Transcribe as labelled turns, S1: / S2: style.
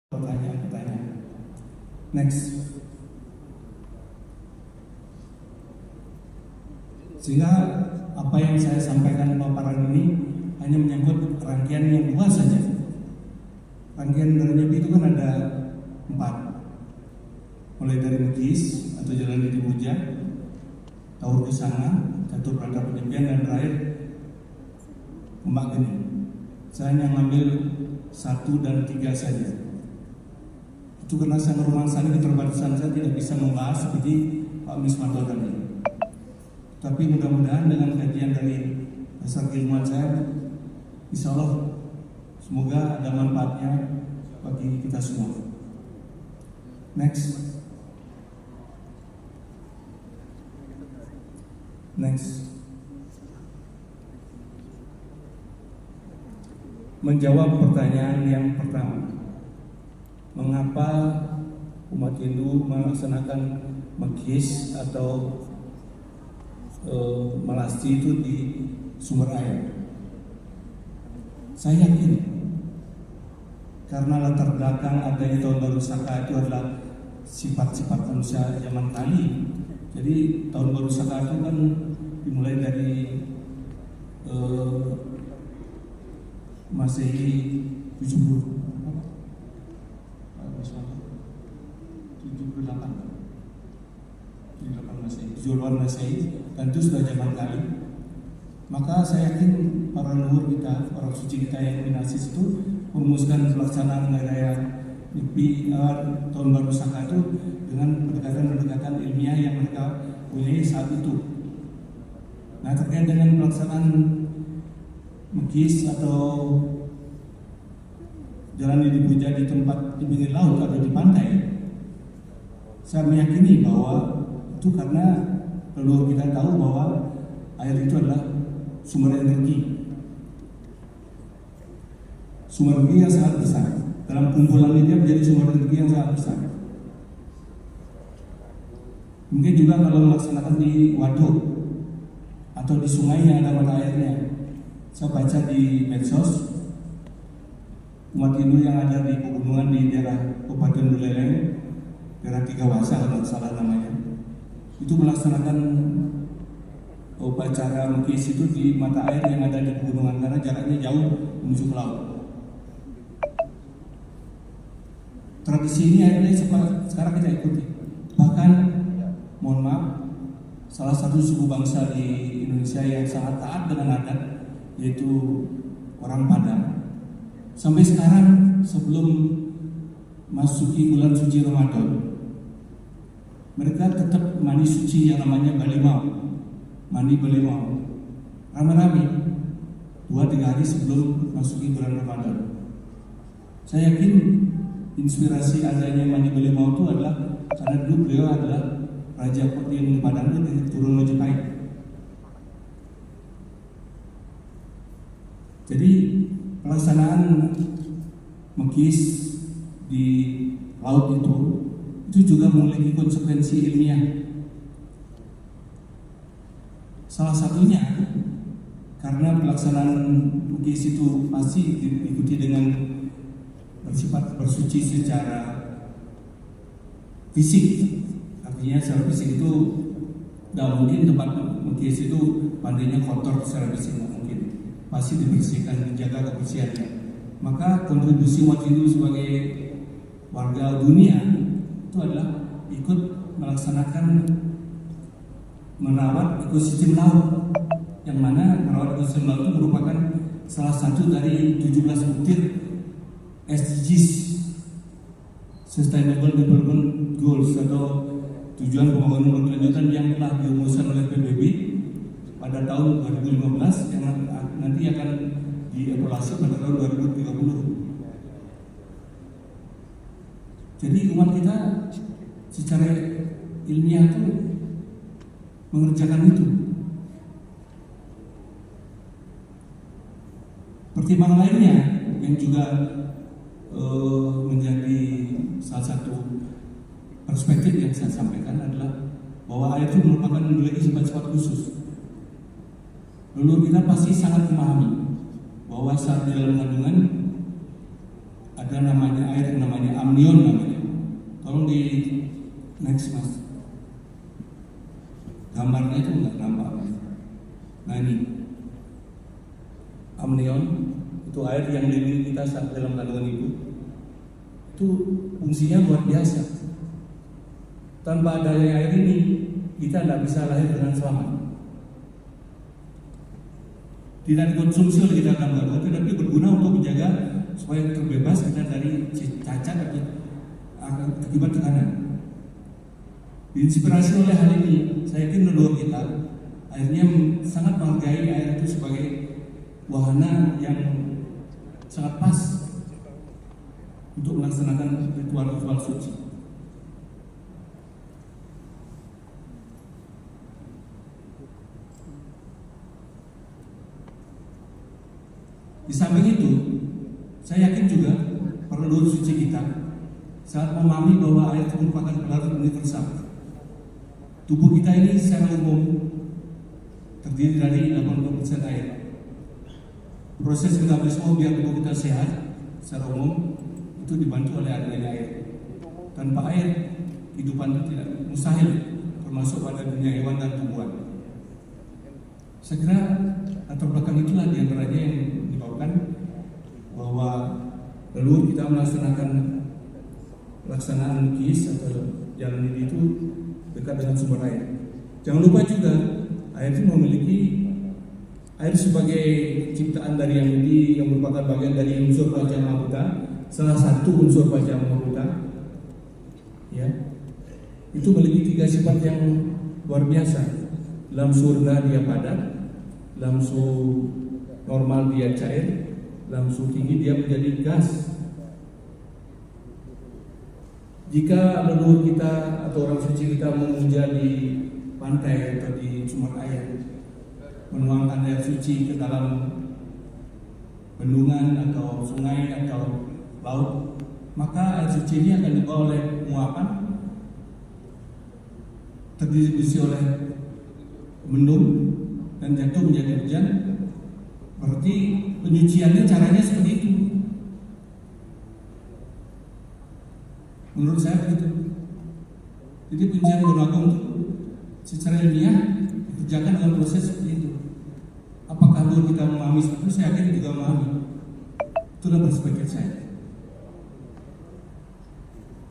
S1: pertanyaan. Next. Sehingga apa yang saya sampaikan paparan ini hanya menyangkut rangkaian yang luas saja. Rangkaian dari Nyepi itu kan ada 4. Mulai dari Mekis atau Jalan Didi Puja, Taur Kesanga, Catur Prada Penyepian, dan terakhir Ombak Geni. Saya hanya mengambil 1 dan 3 saja. Itu karena saya merumangsani keterbatasan saya tidak bisa membahas seperti Pak Mismanto tadi. Tapi mudah-mudahan dengan kajian dari dasar keilmuan saya, insya Allah semoga ada manfaatnya bagi kita semua. Next. Menjawab pertanyaan yang pertama, mengapa umat Hindu melaksanakan Mekis atau melasti itu di sumber air? Saya yakin karena latar belakang adanya tahun baru Saka itu adalah sifat-sifat manusia zaman kali. Jadi tahun baru Saka itu kan dimulai dari Masehi 78 Masehi, dan itu sudah zaman kali. Maka saya yakin para leluhur kita, para suci kita yang minasis itu merumuskan pelaksanaan hari raya Nyepi tahun baru Saka itu dengan pendekatan ilmiah yang mereka punya saat itu. Nah, terkait dengan pelaksanaan Mekis atau Jalan Didi Puja di tempat di pinggir laut atau di pantai, saya meyakini bahwa itu karena leluhur kita tahu bahwa air itu adalah sumber energi yang sangat besar. Dalam kumpulan ini dia menjadi sumber energi yang sangat besar. Mungkin juga kalau melaksanakan di waduk atau di sungai yang ada mata airnya. Saya baca di medsos, umat Hindu yang ada di pegunungan di daerah Kabupaten Buleleng, daerah Tigawasa kalau salah namanya, itu melaksanakan upacara Mekis itu di mata air yang ada di pegunungan karena jaraknya jauh menuju ke laut. Tradisi ini akhirnya sekarang kita ikuti. Bahkan, mohon maaf, salah satu suku bangsa di Indonesia yang sangat taat dengan adat, yaitu orang Padang, sampai sekarang sebelum masuki bulan suci Ramadan, mereka tetap mandi suci yang namanya Balimau, mandi Balimau, rame-rame 2-3 hari sebelum masuki bulan Ramadan. Saya yakin inspirasi adanya mandi Balimau itu adalah karena dulu beliau adalah Raja yang di Padang itu turun Majapahit. Jadi pelaksanaan Mekis di laut itu juga memiliki konsekuensi ilmiah. Salah satunya karena pelaksanaan Mekis itu pasti diikuti dengan bersifat bersuci secara fisik. Artinya secara fisik itu tidak mungkin tempat Mekis itu pantainya kotor secara fisik, tidak mungkin. Pasti dibersihkan, dijaga kebersihannya. Maka kontribusi umat Hindu sebagai warga dunia itu adalah ikut melaksanakan merawat ekosistem laut, yang mana merawat ekosistem laut itu merupakan salah satu dari 17 butir SDGs, Sustainable Development Goals, atau tujuan pembangunan berkelanjutan yang telah dirumuskan oleh PBB pada tahun 2015 yang nanti akan dievaluasi pada tahun 2030. Jadi umat kita secara ilmiah itu mengerjakan itu. Pertimbangan lainnya yang juga menjadi salah satu perspektif yang saya sampaikan adalah bahwa air itu merupakan memiliki sifat-sifat khusus. Leluhur kita pasti sangat memahami bahwa saat di dalam kandungan ada namanya air yang namanya amnion namanya. Tolong di next mas. Gambarnya itu nggak nampak mas. Nah ini amnion itu air yang dilindungi kita saat dalam kandungan ibu. Itu fungsinya luar biasa. Tanpa adanya air ini kita tidak bisa lahir dengan selamat. Tidak dikonsumsi oleh kita dalam kandungan, tetapi berguna untuk menjaga supaya terbebas kita dari cacat akibat tekanan. Diinspirasi oleh hal ini, saya yakin leluhur kita akhirnya sangat menghargai air itu sebagai wahana yang sangat pas untuk melaksanakan ritual-ritual suci. Di samping itu, saya yakin juga para leluhur suci kita saat memahami bahwa air itu merupakan pelarut universal. Tubuh kita ini secara umum terdiri dari 80% air. Proses metabolisme biar tubuh kita sehat secara umum itu dibantu oleh adanya air. Tanpa air, kehidupan itu tidak mustahil, termasuk pada dunia hewan dan tumbuhan. Saya kira latar belakang itulah diantaranya yang menyebabkan bahwa leluhur kita melaksanakan pelaksanaan KIS atau jalan ini itu dekat dengan sumber air. Jangan lupa juga air itu memiliki air sebagai ciptaan dari yang ini yang merupakan bagian dari unsur Pancamahabhuta, salah satu unsur Pancamahabhuta. Ya, itu memiliki 3 sifat yang luar biasa. Dalam suhu rendah dia padat, dalam suhu normal dia cair, dalam suhu tinggi dia menjadi gas. Jika leluhur kita atau orang suci kita memuja di pantai atau di sumber air, menuangkan air suci ke dalam bendungan atau sungai atau laut, maka air suci ini akan dibawa oleh muapan, terdistribusi oleh mendung dan jatuh menjadi hujan. Berarti penyuciannya caranya seperti itu. Menurut saya begitu. Jadi penyucian gunung agung itu secara ilmiah dikerjakan dengan proses seperti itu. Apakah leluhur kita memahami seperti itu? Saya yakin juga memahami. Itulah perspektif saya.